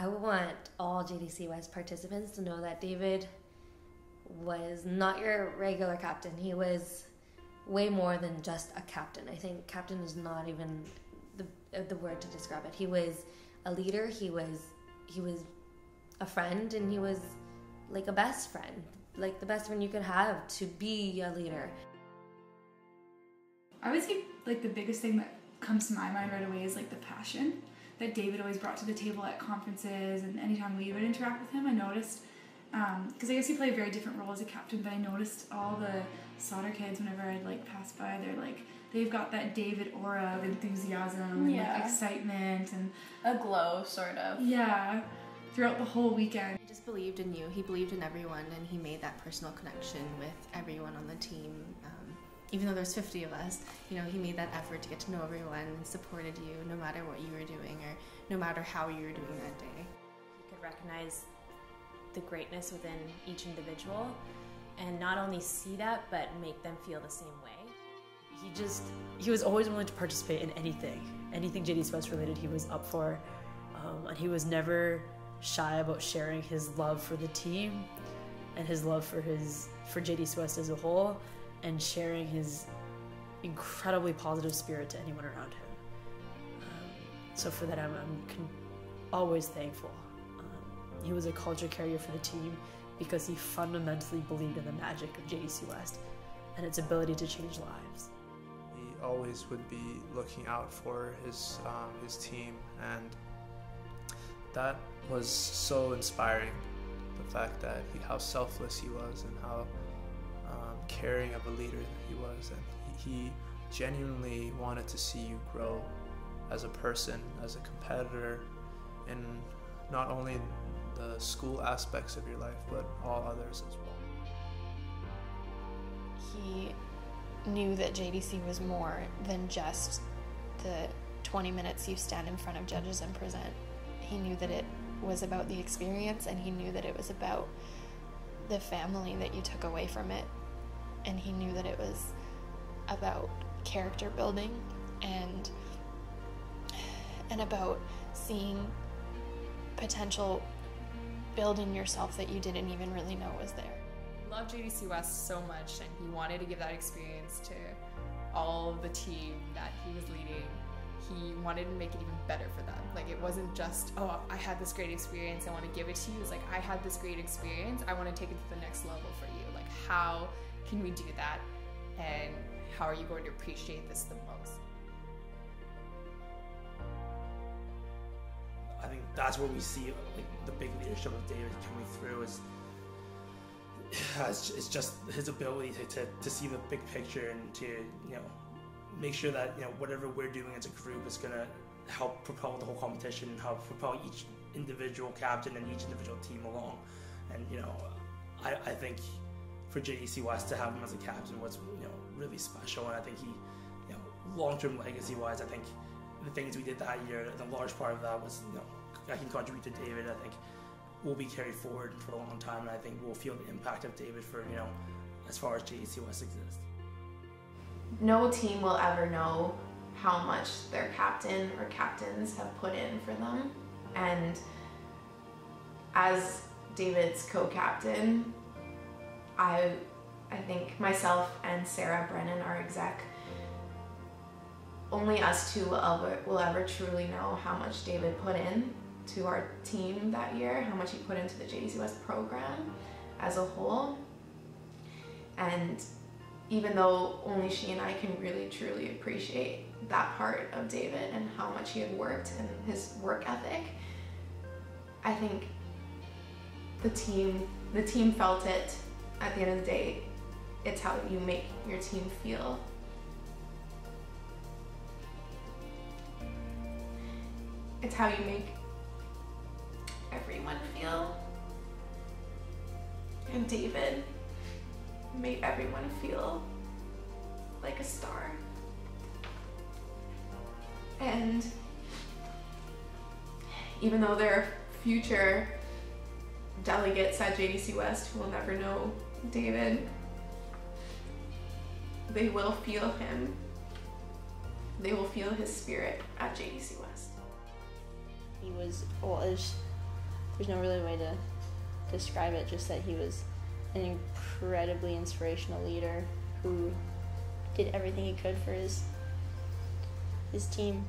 I want all JDC West participants to know that David was not your regular captain. He was way more than just a captain. I think captain is not even the word to describe it. He was a leader, he was a friend, and he was like a best friend, like the best friend you could have to be a leader. I would say like the biggest thing that comes to my mind right away is like the passion that David always brought to the table at conferences and anytime we would interact with him. I noticed, because I guess he played a very different role as a captain, but I noticed all the Sauder kids, whenever I'd like pass by, they've got that David aura of enthusiasm and like excitement and a glow, sort of. Yeah, throughout the whole weekend. He just believed in you. He believed in everyone, and he made that personal connection with everyone on the team. Even though there's 50 of us, you know, he made that effort to get to know everyone and supported you no matter what you were doing or no matter how you were doing that day. He could recognize the greatness within each individual and not only see that, but make them feel the same way. He was always willing to participate in anything JDC West related he was up for, and he was never shy about sharing his love for the team and his love for JDC West as a whole, and sharing his incredibly positive spirit to anyone around him. So for that, I'm always thankful. He was a culture carrier for the team because he fundamentally believed in the magic of JDC West and its ability to change lives. He always would be looking out for his team, and that was so inspiring. The fact that how selfless he was and how caring of a leader that he was, and he genuinely wanted to see you grow as a person, as a competitor, in not only the school aspects of your life, but all others as well. He knew that JDC was more than just the 20 minutes you stand in front of judges and present. He knew that it was about the experience, and he knew that it was about the family that you took away from it. And he knew that it was about character building and about seeing potential build in yourself that you didn't even really know was there. He loved JDC West so much, and he wanted to give that experience to all of the team that he was leading. He wanted to make it even better for them. Like, it wasn't just, oh, I had this great experience, I want to give it to you. It's like, I had this great experience, I want to take it to the next level for you. Like, how can we do that, and how are you going to appreciate this the most? I think that's where we see like the big leadership of David coming through is it's just his ability to see the big picture and to make sure that whatever we're doing as a group is going to help propel the whole competition and help propel each individual captain and each individual team along. And I think for JDC West to have him as a captain was really special, and I think he long-term legacy-wise, I think the things we did that year, and a large part of that was I can contribute to David. I think will be carried forward for a long time, and I think we'll feel the impact of David for as far as JDC West exists. No team will ever know how much their captain or captains have put in for them, and as David's co-captain, I think myself and Sarah Brennan, our exec, only us two will ever truly know how much David put in to our team that year, how much he put into the JDC West program as a whole. And even though only she and I can really truly appreciate that part of David and how much he had worked and his work ethic, I think the team felt it. At the end of the day, it's how you make your team feel. It's how you make everyone feel. And David made everyone feel like a star. And even though there are future delegates at JDC West who will never know David, they will feel him. They will feel his spirit at JDC West. He was always there's no really way to describe it, just that he was an incredibly inspirational leader who did everything he could for his team.